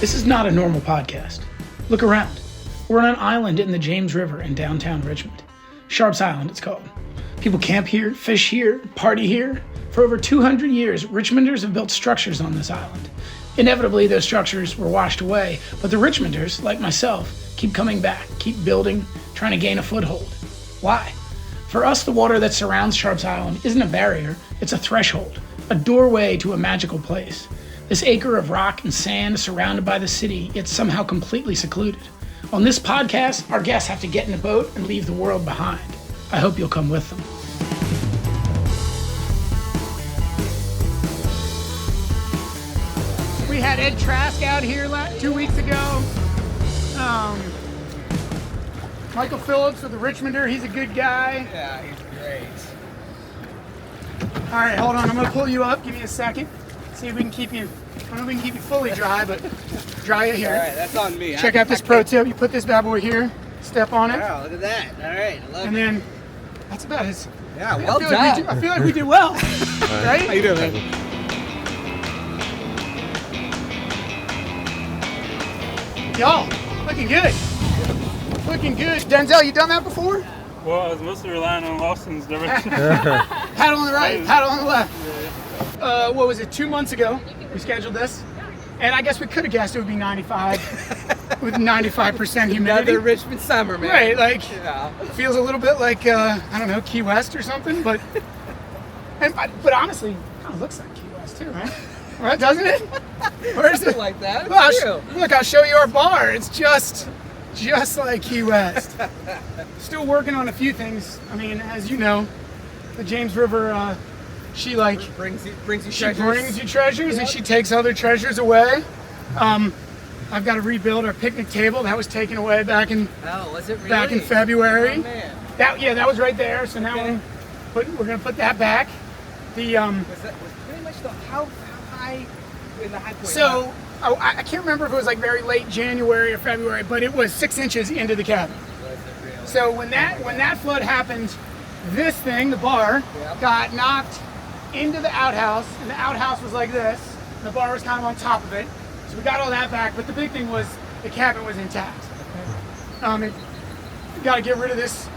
This is not a normal podcast. Look around. We're on an island in the James River in downtown Richmond. Sharps Island, it's called. People camp here, fish here, party here. For over 200 years, Richmonders have built structures on this island. Inevitably, those structures were washed away, but the Richmonders, like myself, keep coming back, keep building, trying to gain a foothold. Why? For us, the water that surrounds Sharps Island isn't a barrier, it's a threshold, a doorway to a magical place. This acre of rock and sand is surrounded by the city, yet somehow completely secluded. On this podcast, our guests have to get in a boat and leave the world behind. I hope you'll come with them. We had Ed Trask out here 2 weeks ago. Michael Phillips with the Richmonder, he's a good guy. Yeah, he's great. All right, hold on, I'm gonna pull you up, give me a second. See if we can keep you, I don't know if we can keep you fully dry, but dry it here. All right, that's on me. Check out this pro tip, you put this bad boy here, step on it. Wow, look at that. All right, I love And then, that's about it. Yeah, well done. I feel like we did well, right? How you doing, man? Y'all, looking good. Looking good. Denzel, you done that before? Well, I was mostly relying on Austin's direction. Paddle on the right, paddle on the left. What was it, 2 months ago, we scheduled this? And I guess we could have guessed it would be 95, with 95% humidity. Another Richmond summer, man. Right, like, Yeah. feels a little bit like, I don't know, Key West or something, but honestly, it kind of looks like Key West too, right? Right, doesn't it? Where's it? Like that. Well, It's true. look, I'll show you our bar. It's just like Key West. Still working on a few things. I mean, as you know, the James River, she brings you treasures. brings you treasures, and she takes other treasures away. I've got to rebuild our picnic table that was taken away back in Oh, was it really? back in February. Oh, man. That was right there. So now we're gonna put that back. The Was pretty much how high in the high point? So I can't remember if it was like very late January or February, but it was 6 inches into the cabin. Was it really? So when that flood happened, this thing, the bar, Yep. got knocked into the outhouse, and the outhouse was like this. And the bar was kind of on top of it. So we got all that back, but the big thing was the cabin was intact. You got to get rid of this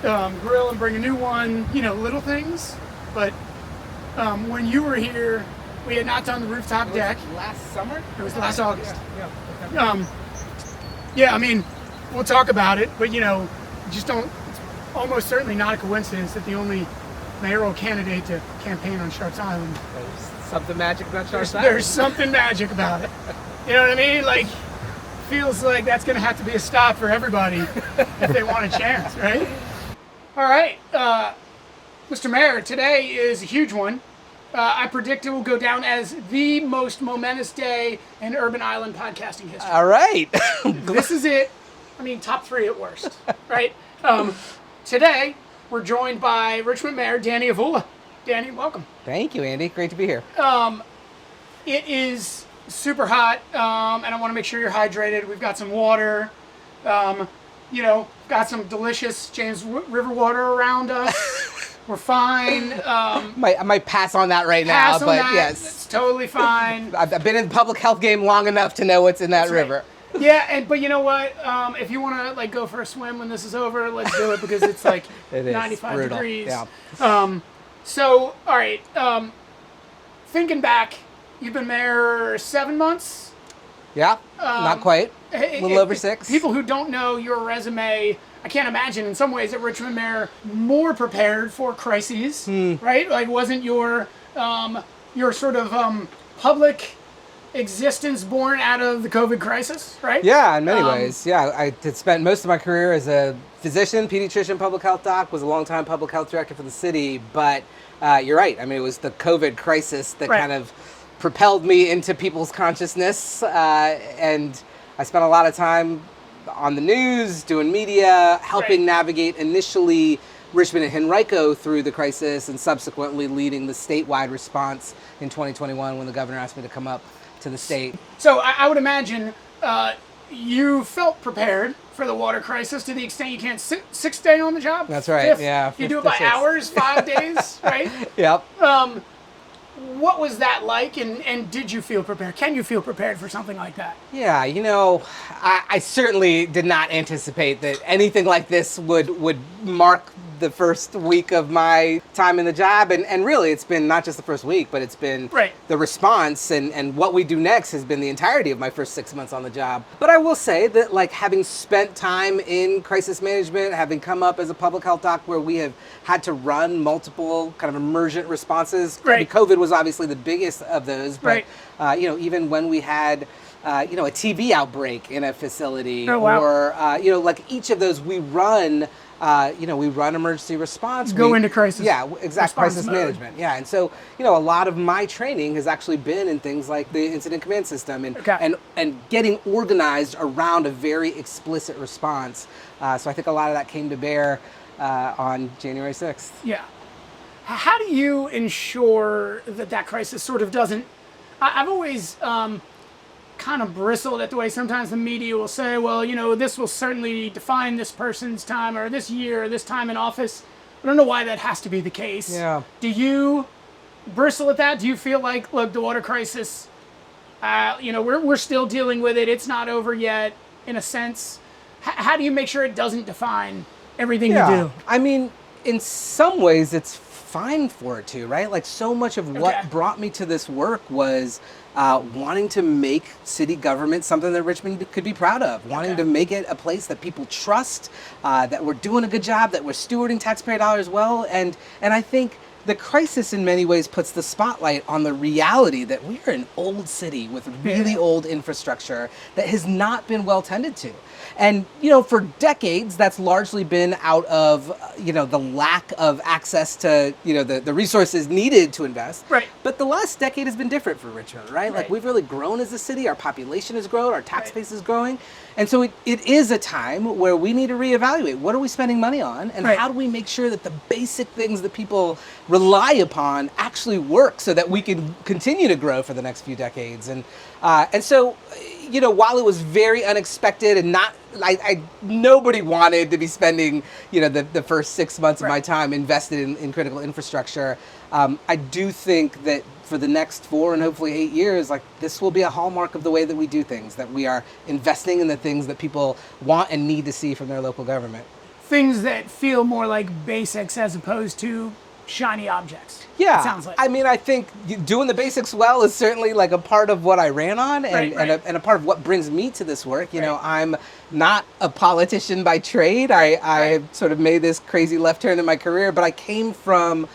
grill and bring a new one. You know, little things. But when you were here, we had not done the rooftop deck. Last summer? It was last August. Yeah. Okay. Yeah, I mean, we'll talk about it, but you know, just don't. It's almost certainly not a coincidence that the only mayoral candidate to campaign on Sharps Island. There's something magic about Sharps There's Island. something magic about it. You know what I mean? Like, feels like that's going to have to be a stop for everybody if they want a chance, right? All right, Mr. Mayor, today is a huge one. I predict it will go down as the most momentous day in Urban Island podcasting history. All right. This is it. I mean, top 3 at worst, right? Today, we're joined by Richmond Mayor Danny Avula. Danny, welcome. Thank you, Andy. Great to be here. It is super hot, and I want to make sure you're hydrated. We've got some water, got some delicious James River water around us. We're fine. I might pass on that right now, Pass on but that. yes. It's totally fine. I've been in the public health game long enough to know what's in that That's right. river. Yeah, but you know what? If you want to like go for a swim when this is over, let's do it because it's like It is 95 brutal. degrees. Yeah. So, all right. Thinking back, you've been mayor 7 months. Yeah, not quite. A little over 6. People who don't know your resume, I can't imagine in some ways that Richmond mayor more prepared for crises, right? Like, wasn't your sort of public existence born out of the COVID crisis, right? Yeah, in many ways. Yeah, I had spent most of my career as a physician, pediatrician, public health doc, was a long-time public health director for the city, but you're right. I mean, it was the COVID crisis that kind of propelled me into people's consciousness, and I spent a lot of time on the news, doing media, helping navigate initially Richmond and Henrico through the crisis, and subsequently leading the statewide response in 2021 when the governor asked me to come up to the state. So I would imagine you felt prepared for the water crisis to the extent you can't stay on the job. That's right. Yeah. You do it by hours, 5 days, right? Yep. What was that like, and did you feel prepared? Can you feel prepared for something like that? Yeah, I certainly did not anticipate that anything like this would mark the first week of my time in the job. And really, it's been not just the first week, but it's been the response and what we do next has been the entirety of my first 6 months on the job. But I will say that, like, having spent time in crisis management, having come up as a public health doc where we have had to run multiple kind of emergent responses. I mean, COVID was obviously the biggest of those, but even when we had a TB outbreak in a facility, or like each of those we run. We run emergency response. Go into crisis. Yeah, exact crisis management. Yeah, and so a lot of my training has actually been in things like the incident command system and getting organized around a very explicit response. So I think a lot of that came to bear on January 6th. Yeah. How do you ensure that crisis sort of doesn't? I've always kind of bristled at the way sometimes the media will say, well, this will certainly define this person's time or this year or this time in office. I don't know why that has to be the case. Yeah. Do you bristle at that? Do you feel like, look, the water crisis, we're still dealing with it. It's not over yet, in a sense. How do you make sure it doesn't define everything you do? I mean, in some ways, it's fine for it to, right? Like, so much of what brought me to this work was wanting to make city government something that Richmond could be proud of, wanting to make it a place that people trust, that we're doing a good job, that we're stewarding taxpayer dollars well. And I think the crisis in many ways puts the spotlight on the reality that we're an old city with really old infrastructure that has not been well tended to. And, for decades, that's largely been out of, the lack of access to, the resources needed to invest. Right. But the last decade has been different for Richmond, right? Like, we've really grown as a city. Our population has grown. Our tax base is growing. And so it is a time where we need to reevaluate. What are we spending money on? And how do we make sure that the basic things that people rely upon actually work so that we can continue to grow for the next few decades? And so, while it was very unexpected and nobody wanted to be spending, the first 6 months of my time invested in critical infrastructure, I do think that for the next 4 and hopefully 8 years, like, this will be a hallmark of the way that we do things, that we are investing in the things that people want and need to see from their local government. Things that feel more like basics as opposed to shiny objects. Yeah, it sounds like. I mean, I think doing the basics well is certainly like a part of what I ran on and a part of what brings me to this work. I'm not a politician by trade. I sort of made this crazy left turn in my career, but I came from,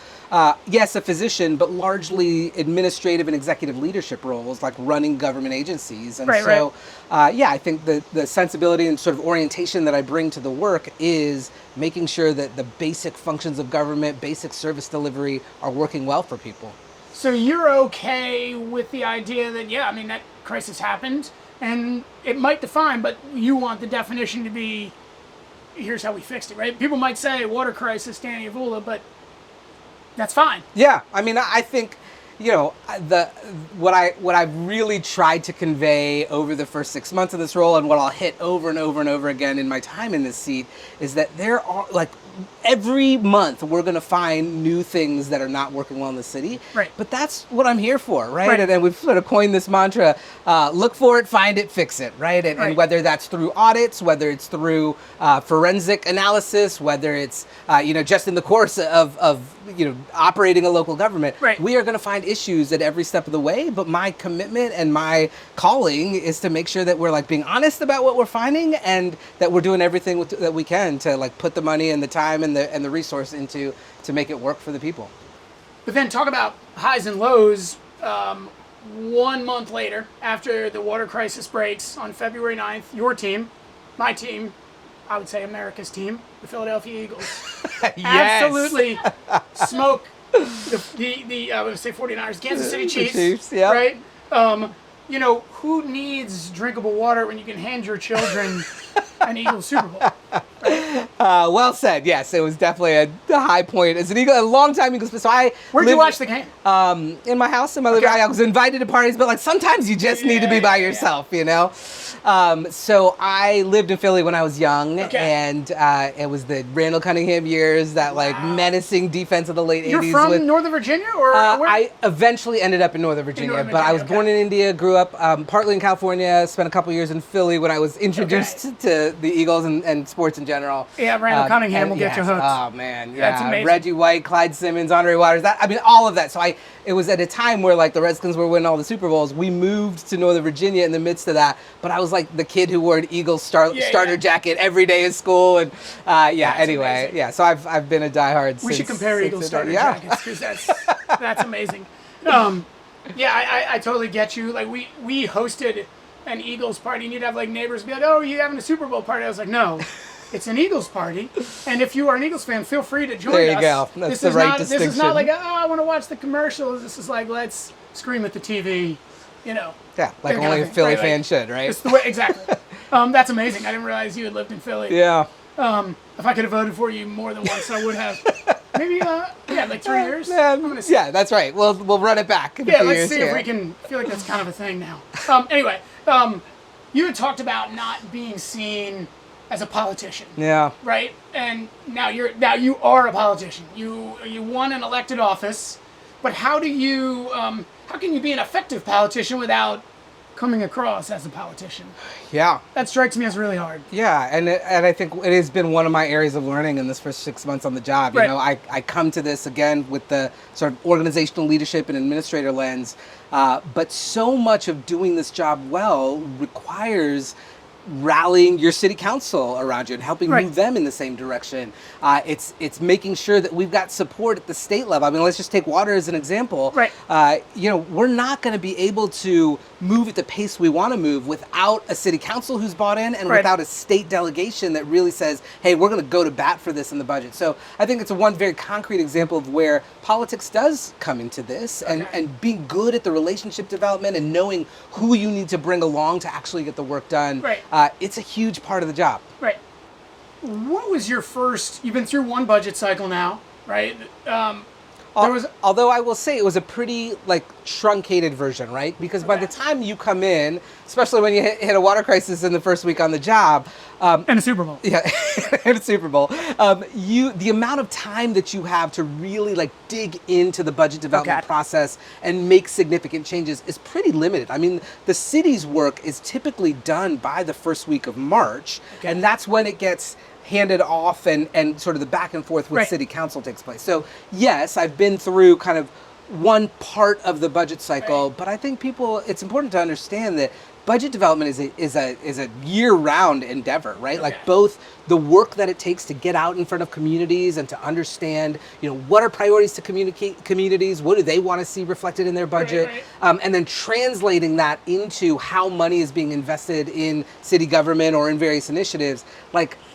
yes, a physician, but largely administrative and executive leadership roles, like running government agencies. And I think the sensibility and sort of orientation that I bring to the work is making sure that the basic functions of government, basic service delivery are working well for people. So you're okay with the idea that, that crisis happened and it might define, but you want the definition to be, here's how we fixed it, right? People might say water crisis, Danny Avula, but that's fine. Yeah, I mean, I think, what I've really tried to convey over the first 6 months of this role, and what I'll hit over and over and over again in my time in this seat, is that there are, like, every month we're going to find new things that are not working well in the city. Right. But that's what I'm here for, right? And we've sort of coined this mantra, look for it, find it, fix it, right? And whether that's through audits, whether it's through forensic analysis, whether it's, just in the course of operating a local government, we are going to find issues at every step of the way. But my commitment and my calling is to make sure that we're, like, being honest about what we're finding and that we're doing everything that we can to, like, put the money and the time and the resource into to make it work for the people. But then talk about highs and lows. 1 month later, after the water crisis breaks on February 9th, your team, my team, I would say America's team, the Philadelphia Eagles, absolutely smoke the I would say 49ers, Kansas City Chiefs, Chiefs, yeah. right? who needs drinkable water when you can hand your children an Eagles Super Bowl? Well said. Yes, it was definitely a high point as an Eagle, a long time Eagles fan. So Where'd you watch the game? In my house in my living room. I was invited to parties, but like sometimes you just need to be by yourself, you know. So I lived in Philly when I was young, and it was the Randall Cunningham years, that like menacing defense of the late 80s. You're from Northern Virginia, or where? I eventually ended up in Northern Virginia, but I was born in India, grew up partly in California, spent a couple years in Philly when I was introduced to the Eagles and sports in general. Yeah, Randall Cunningham will get you hooked. Oh man, That's amazing. Reggie White, Clyde Simmons, Andre Waters. All of that. So it was at a time where like the Redskins were winning all the Super Bowls. We moved to Northern Virginia in the midst of that, but I was like the kid who wore an Eagles starter jacket every day at school, and anyway, amazing. So I've been a diehard. We should compare Eagles starter jackets, because that's amazing. I totally get you. Like we hosted an Eagles party, and you'd have like neighbors be like, "Oh, are you having a Super Bowl party?" I was like, "No, it's an Eagles party, and if you are an Eagles fan, feel free to join us." There you go. That's the right distinction. This is not like, "Oh, I want to watch the commercials." This is like, let's scream at the TV, you know. Yeah, like only a Philly fan should, right? It's the way, exactly. That's amazing. I didn't realize you had lived in Philly. Yeah. If I could have voted for you more than once, I would have. Maybe, like 3 years. Yeah, that's right. We'll run it back. Let's see if we can. I feel like that's kind of a thing now. Anyway, you had talked about not being seen as a politician. Yeah. Right, and now you are a politician. You won an elected office, but how can you be an effective politician without coming across as a politician? Yeah. That strikes me as really hard. Yeah, and I think it has been one of my areas of learning in this first 6 months on the job. You know, I come to this again with the sort of organizational leadership and administrator lens, but so much of doing this job well requires rallying your city council around you and helping move them in the same direction. It's making sure that we've got support at the state level. I mean, let's just take water as an example. Right. We're not going to be able to move at the pace we want to move without a city council who's bought in and without a state delegation that really says, hey, we're going to go to bat for this in the budget. So I think it's one very concrete example of where politics does come into this, and being good at the relationship development and knowing who you need to bring along to actually get the work done. Right. It's a huge part of the job. Right. What was your first? You've been through one budget cycle now, right? Although I will say it was a pretty truncated version, right? Because by the time you come in, especially when you hit a water crisis in the first week on the job, and a Super Bowl, and a Super Bowl, the amount of time that you have to really dig into the budget development process and make significant changes is pretty limited. I mean, the city's work is typically done by the first week of March, and that's when it gets handed off and sort of the back and forth with city council takes place. So yes, I've been through kind of one part of the budget cycle, but I think it's important to understand that budget development is a year-round endeavor, right? Like both the work that it takes to get out in front of communities and to understand, what are priorities to communities, what do they want to see reflected in their budget, and then translating that into how money is being invested in city government or in various initiatives.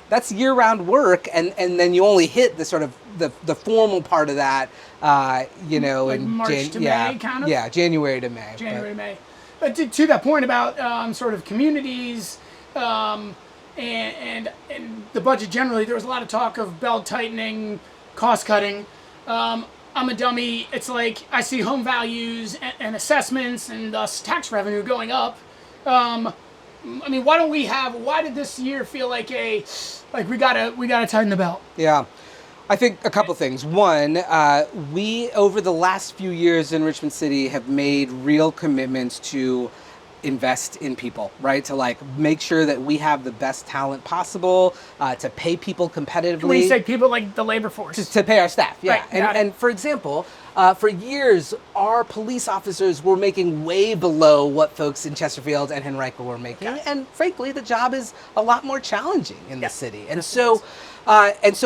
That's year-round work, and then you only hit the sort of the formal part of that, in March to May, kind of? Yeah, January to May. January to May. But to that point about sort of communities and the budget generally, there was a lot of talk of belt tightening, cost cutting. I'm a dummy. It's like I see home values and assessments and thus tax revenue going up. I mean, why did this year feel like we gotta tighten the belt? Yeah. I think a couple things. One, we over the last few years in Richmond City have made real commitments to invest in people, right? To make sure that we have the best talent possible, to pay people competitively. When you say people, like the labor force. To pay our staff, yeah. Right, and for example, for years, our police officers were making way below what folks in Chesterfield and Henrico were making. And frankly, the job is a lot more challenging in the city. And so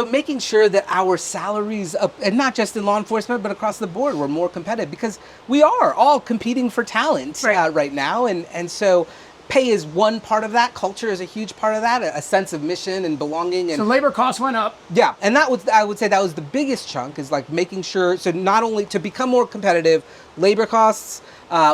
making sure that our salaries, and not just in law enforcement, but across the board, were more competitive, because we are all competing for talent right now. And so pay is one part of that. Culture is a huge part of that, a sense of mission and belonging. So labor costs went up. Yeah, and I would say that was the biggest chunk, is making sure, so not only to become more competitive, labor costs.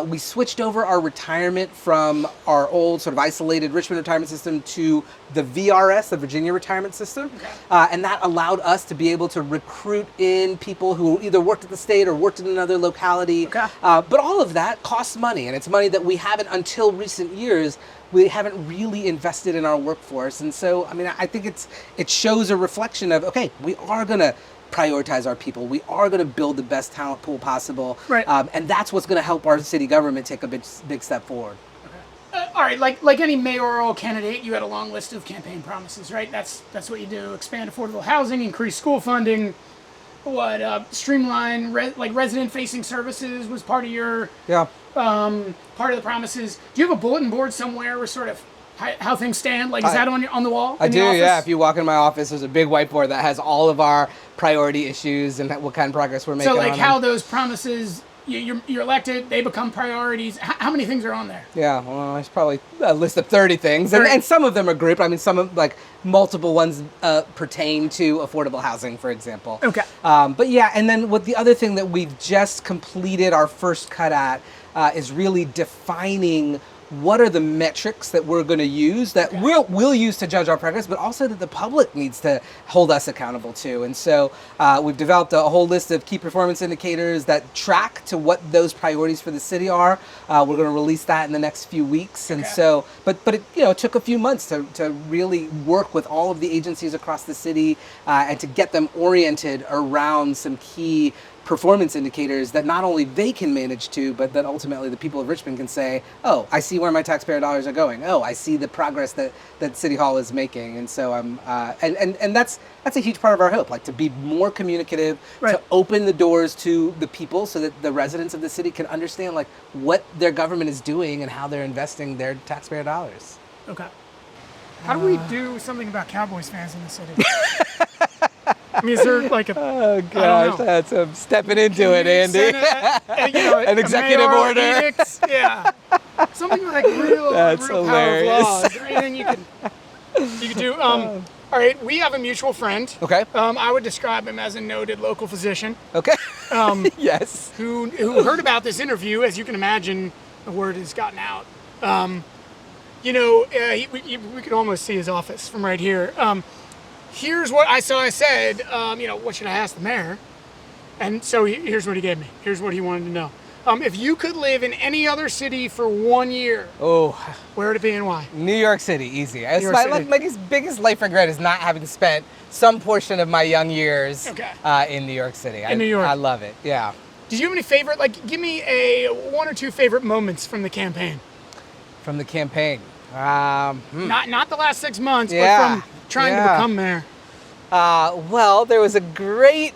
We switched over our retirement from our old sort of isolated Richmond retirement system to the VRS, the Virginia retirement system. And that allowed us to be able to recruit in people who either worked at the state or worked in another locality. But all of that costs money, and it's money that we haven't, until recent years, we haven't really invested in our workforce. And so, I mean, I think it shows a reflection of, okay, we are going to prioritize our people. We are going to build the best talent pool possible. Right. And that's what's going to help our city government take a big step forward. All right, like any mayoral candidate, you had a long list of campaign promises, right? That's what you do: expand affordable housing, increase school funding, streamline resident-facing services was part of your part of the promises. Do you have a bulletin board somewhere where sort of how things stand? Like, is that on the wall? I in do, the office? yeah. If you walk in my office, there's a big whiteboard that has all of our priority issues and what kind of progress we're making. So, like, on how them. those promises, you're elected, they become priorities. How many things are on there? Yeah, well, there's probably a list of 30 things, and some of them are grouped. I mean, some of, like, multiple ones pertain to affordable housing, for example. Okay. But yeah, and then the other thing that we've just completed our first cut at is really defining what are the metrics that we're going to use that we'll use to judge our progress, but also that the public needs to hold us accountable to. And so we've developed a whole list of key performance indicators that track to what those priorities for the city are. We're going to release that in the next few weeks. And so, but it, it took a few months to really work with all of the agencies across the city and to get them oriented around some key performance indicators that not only they can manage to, but that ultimately the people of Richmond can say, oh, I see where my taxpayer dollars are going. Oh, I see the progress that City Hall is making. And so and that's a huge part of our hope, like to be more communicative, to open the doors to the people so that the residents of the city can understand like what their government is doing and how they're investing their taxpayer dollars. Okay. How do we do something about Cowboys fans in the city? I mean, is there like a... Oh, gosh, that's stepping into it, Andy. An executive order. Edict? Yeah. Something like real hilarious. Power of law. Is there anything you could do? All right, we have a mutual friend. Okay. I would describe him as a noted local physician. Okay. Yes. Who heard about this interview. As you can imagine, the word has gotten out. We could almost see his office from right here. Here's what I said, what should I ask the mayor? And so here's what he gave me. Here's what he wanted to know. If you could live in any other city for 1 year, where would it be and why? New York City, easy. My biggest life regret is not having spent some portion of my young years in New York City. New York. I love it, yeah. Did you have any favorite, give me one or two favorite moments from the campaign? From the campaign? Not the last 6 months, but from trying to become mayor. Well, there was a great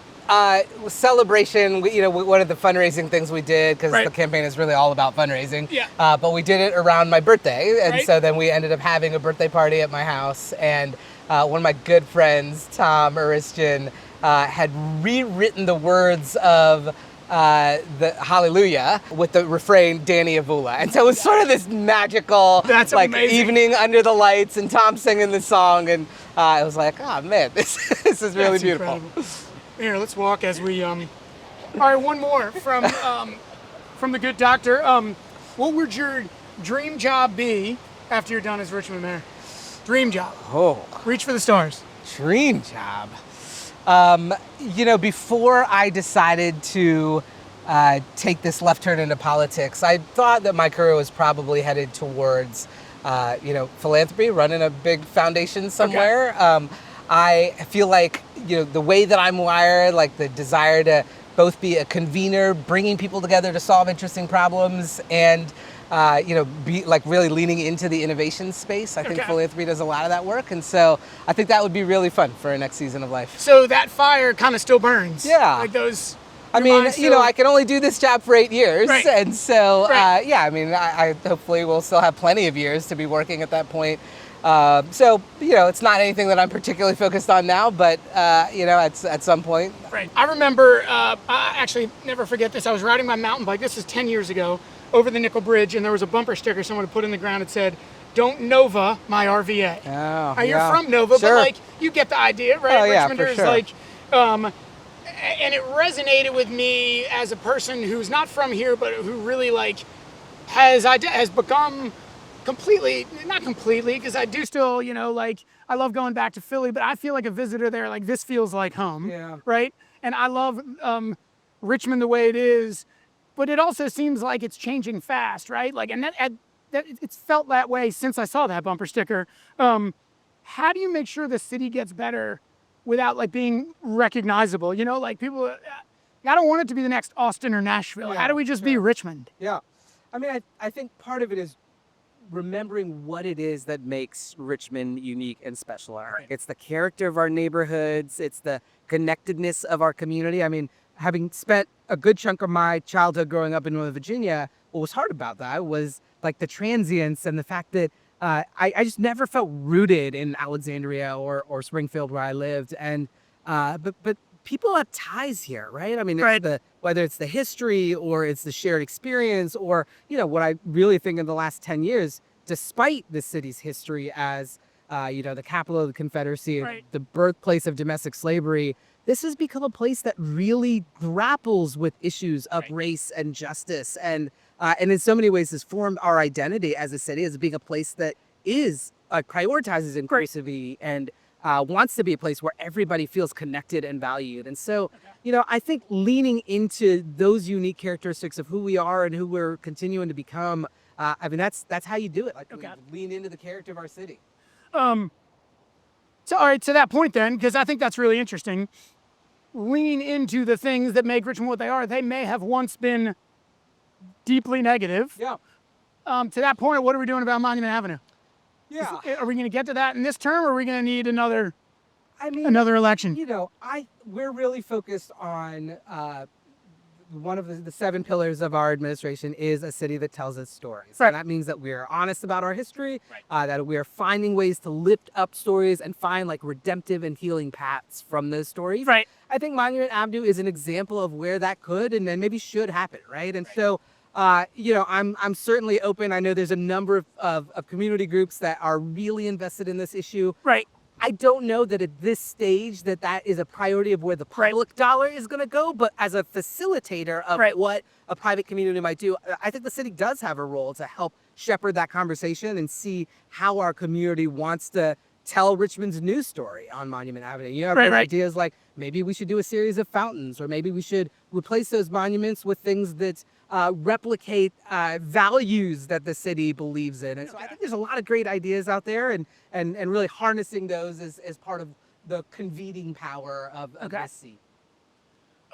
celebration. One of the fundraising things we did, because the campaign is really all about fundraising. Yeah. But we did it around my birthday, and Right. so then we ended up having a birthday party at my house. And one of my good friends, Tom Aristian, had rewritten the words of the Hallelujah with the refrain Danny Avula. And so it was sort of this magical evening under the lights and Tom singing the song, and I was like, oh man, this is really beautiful. Incredible. Here, let's walk as we all right, one more from the good doctor. What would your dream job be after you're done as Richmond mayor? Dream job. Reach for the stars. Dream job. Before I decided to take this left turn into politics, I thought that my career was probably headed towards, philanthropy, running a big foundation somewhere. I feel like, the way that I'm wired, like the desire to both be a convener, bringing people together to solve interesting problems, and be like really leaning into the innovation space. I think philanthropy does a lot of that work. And so I think that would be really fun for a next season of life. So that fire kind of still burns. Yeah. Like those. I mean, I can only do this job for 8 years. Right. And so, Right. I hopefully will still have plenty of years to be working at that point. It's not anything that I'm particularly focused on now, but, at some point. Right. I remember, I actually never forget this. I was riding my mountain bike. This is 10 years ago. Over the Nickel Bridge, and there was a bumper sticker someone had put in the ground that said, "Don't Nova my RVA." Oh, You're from Nova, sure. but you get the idea, right? Oh, yeah, Richmonders, for sure. and it resonated with me as a person who's not from here, but who really like has become completely, not completely, because I do still, like I love going back to Philly, but I feel like a visitor there. Like this feels like home, right? And I love Richmond the way it is, but it also seems like it's changing fast, right? Like, and that it's felt that way since I saw that bumper sticker. How do you make sure the city gets better without like being recognizable? Like people, I don't want it to be the next Austin or Nashville. How do we just be Richmond? Yeah. I mean, I think part of it is remembering what it is that makes Richmond unique and special. Right. It's the character of our neighborhoods. It's the connectedness of our community. I mean, having spent a good chunk of my childhood growing up in Northern Virginia, what was hard about that was like the transience and the fact that I just never felt rooted in Alexandria or Springfield where I lived. And but people have ties here, right? I mean, it's whether it's the history or it's the shared experience or, what I really think in the last 10 years, despite the city's history as, the capital of the Confederacy, the birthplace of domestic slavery, this has become a place that really grapples with issues of race and justice. And in so many ways has formed our identity as a city as being a place that is prioritizes inclusivity and wants to be a place where everybody feels connected and valued. And so, I think leaning into those unique characteristics of who we are and who we're continuing to become, that's how you do it. Like lean into the character of our city. So, all right, to that point then, because I think that's really interesting, lean into the things that make Richmond what they are. They may have once been deeply negative. Yeah. To that point, what are we doing about Monument Avenue? Yeah. Are we going to get to that in this term, or are we going to need another election? We're really focused on one of the 7 pillars of our administration is a city that tells its stories. And that means that we're honest about our history, that we are finding ways to lift up stories and find like redemptive and healing paths from those stories. Right. I think Monument Avenue is an example of where that could and then maybe should happen, right? And so I'm certainly open. I know there's a number of community groups that are really invested in this issue. Right. I don't know that at this stage that is a priority of where the public dollar is going to go, but as a facilitator of what a private community might do, I think the city does have a role to help shepherd that conversation and see how our community wants to tell Richmond's news story on Monument Avenue. You have ideas like maybe we should do a series of fountains, or maybe we should replace those monuments with things that replicate values that the city believes in. And so I think there's a lot of great ideas out there, and really harnessing those as part of the convening power of this seat.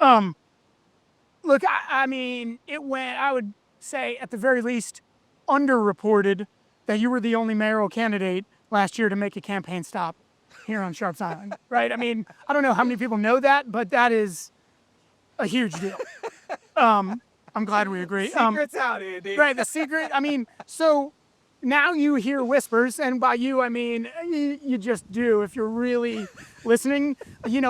Look, I mean, it went, I would say at the very least, underreported that you were the only mayoral candidate last year to make a campaign stop here on Sharps Island, right? I mean, I don't know how many people know that, but that is a huge deal. I'm glad we agree. Secret's out, Andy. Right, the secret. I mean, so now you hear whispers, and by you, I mean, you just do. If you're really listening,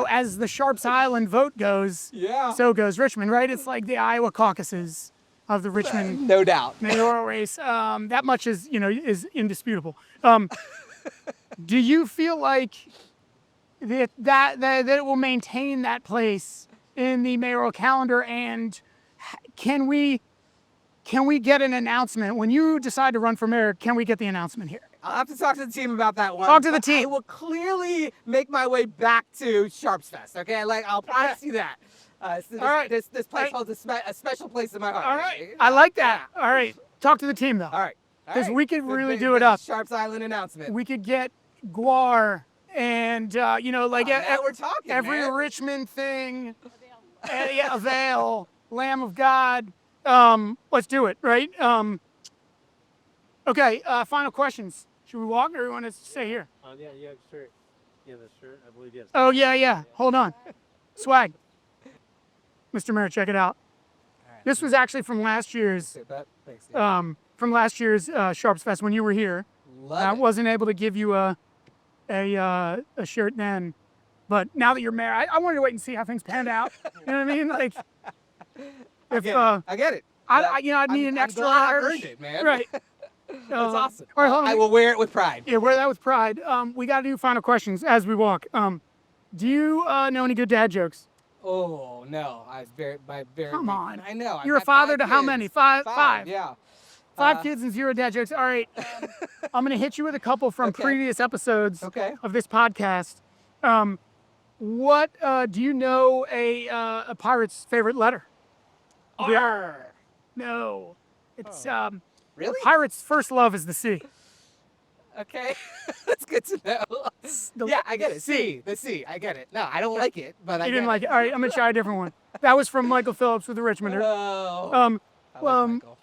as the Sharps Island vote goes, so goes Richmond, right? It's like the Iowa caucuses of the Richmond no doubt mayoral race. That much is indisputable. Do you feel like that it will maintain that place in the mayoral calendar, and can we get an announcement when you decide to run for mayor? Can we get the announcement here? I'll have to talk to the team about that one. Talk to the team. I will clearly make my way back to Sharps Fest. Okay, I'll promise you that. All right. This place holds a special place in my heart. All right. I like that. All right. Talk to the team though. All right. Because we could really do it up. Sharps Island announcement. We could get Guar and now we're talking, every man. Richmond thing. Avail, Lamb of God. Let's do it, right? Okay, final questions. Should we walk or do we want to stay here? Yeah, you have shirt. Yeah, the shirt, I believe, yes. Oh, yeah. Hold on. Swag. Mr. Mayor, check it out. Right. This was actually from last year's Sharps Fest when you were here. I wasn't able to give you a shirt then, but now that you're mayor, I wanted to wait and see how things panned out. You know what I mean? Like, I get it. I'd need an extra I Irish. earned it, man. Right. That's awesome. All right, hold on. I will wear it with pride. Yeah, wear that with pride. We got to do final questions as we walk. Do you know any good dad jokes? Oh no, Come on. I know. I've You're a got father 5 to how kids. many? Five. Yeah. 5 kids and 0 dad jokes. All right. I'm going to hit you with a couple from Okay. previous episodes Okay. of this podcast. What do you know a pirate's favorite letter? Arr. No. It's Really? a pirate's first love is the sea. Okay. That's good to know. Yeah, I get it. C. The C. I get it. No, I don't like it, but I You get didn't like it. it. All right, I'm going to try a different one. That was from Michael Phillips with the Richmonder. Oh. I like Michael.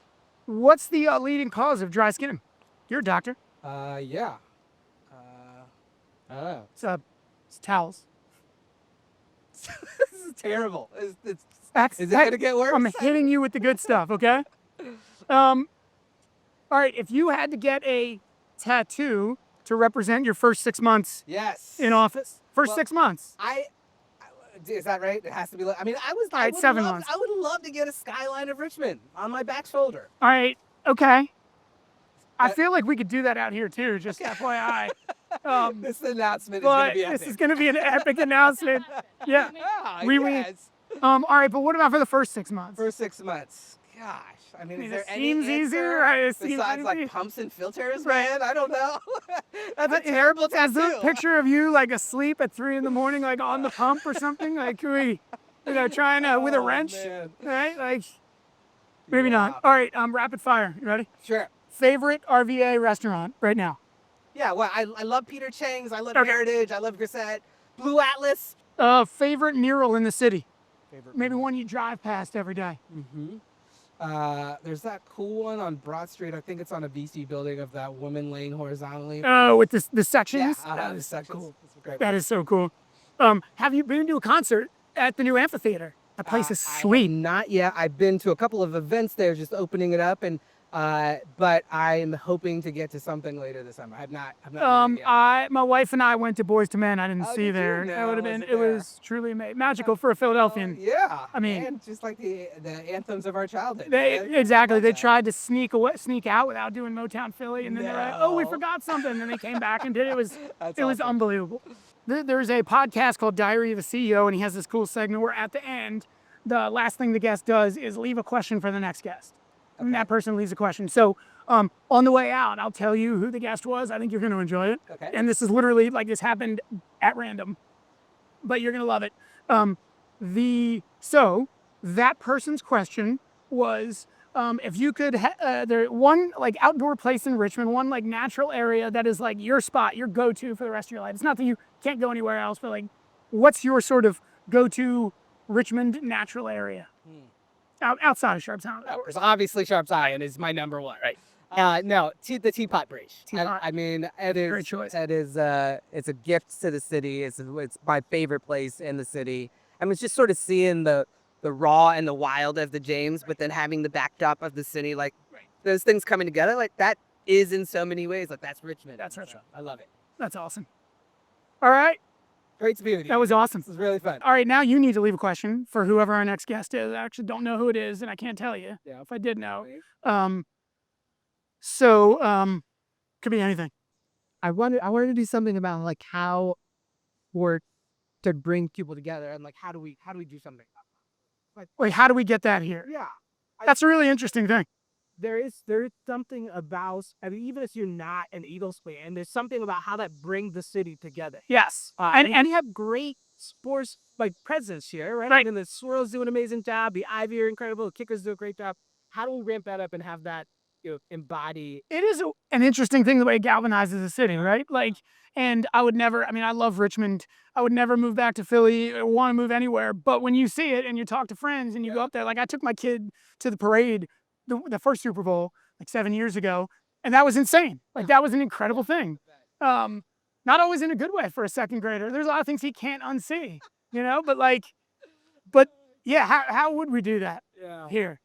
What's the leading cause of dry skin? You're a doctor. Yeah. I don't know. It's towels. This is terrible. Is it Hey, gonna get worse? I'm hitting you with the good stuff, okay? All right, if you had to get a tattoo to represent your first 6 months Yes. in office, Well, 6 months. Is that right? It has to be. I mean, I All right, 7 months. I would love to get a skyline of Richmond on my back shoulder. All right, okay. I feel like we could do that out here too, just FYI. This announcement is going But to be epic. this is going to be an epic announcement. Yeah. Yeah, We- yes. All right, but what about for the first 6 months? For 6 months. Gosh. I mean, is there it any seems answer easier. Right? It seems besides easy. like pumps and filters, Right. man? I don't know. That's a But terrible Is there tattoo. a picture of you like asleep at 3 a.m, like on the pump or something? Like trying to with a Oh, wrench, man. right? Like maybe Yeah. not. All right, rapid fire. You ready? Sure. Favorite RVA restaurant right now? Yeah, well, I love Peter Chang's. I love Okay. Heritage. I love Grisette. Blue Atlas. Favorite mural in the city? Favorite. Maybe one you drive past every day. There's that cool one on Broad Street. I think it's on a VC building of that woman laying horizontally. Oh, with the sections. Yeah, That the is so sections. cool. It's a great That is so cool. Have you been to a concert at the new amphitheater? That place is sweet. Not yet. I've been to a couple of events there, just opening it up, and but I'm hoping to get to something later this summer. I've not. been yet. My wife and I went to Boys to Men. I didn't Oh, see did you? there. No, That would have been. wasn't It there. was truly magical for a Philadelphian. Yeah. I mean- and just like the anthems of our childhood. They man. exactly. Love They that. tried to sneak out without doing Motown Philly, and then they're like, "Oh, we No. forgot something." And then they came back and did it. It was That's it was awesome. unbelievable. There's a podcast called Diary of a CEO, and he has this cool segment where at the end, the last thing the guest does is leave a question for the next guest, and that person leaves a question. So on the way out, I'll tell you who the guest was. I think you're going to enjoy it. Okay. And this is literally like this happened at random, but you're going to love it. So that person's question was, if you could, there one like outdoor place in Richmond, one like natural area that is like your spot, your go-to for the rest of your life. It's not that you can't go anywhere else, but like, what's your sort of go-to Richmond natural area outside of Sharps Island? Because obviously Sharps Island is my number one, right? No, the Teapot Bridge. Teapot. I mean, it is. Great choice. It is. It's a gift to the city. It's my favorite place in the city. I mean, it's just sort of seeing the raw and the wild of the James, but then having the backdrop of the city, like those things coming together, like that is in so many ways. Like that's Richmond. That's Richmond. I love it. That's awesome. All right, Great to be with you. that was awesome. This was really fun. All right, now you need to leave a question for whoever our next guest is. I actually don't know who it is, and I can't tell you. Yeah. If I did know. Could be anything. I wanted to do something about like how to bring people together and like how do we do something? Wait, how do we get that here? Yeah. That's a really interesting thing. There is something about, I mean, even if you're not an Eagles fan, there's something about how that brings the city together. Yes. And you have great sports like presence here, right? Right. And the Swirls do an amazing job. The Ivy are incredible. The Kickers do a great job. How do we ramp that up and have that embody? It is an interesting thing the way it galvanizes the city, right? Like, and I love Richmond. I would never move back to Philly or want to move anywhere. But when you see it and you talk to friends and you go up there, like I took my kid to the parade, the first Super Bowl, like 7 years ago, and that was insane. Like that was an incredible thing. Not always in a good way for a second grader. There's a lot of things he can't unsee, but yeah, how would we do that here?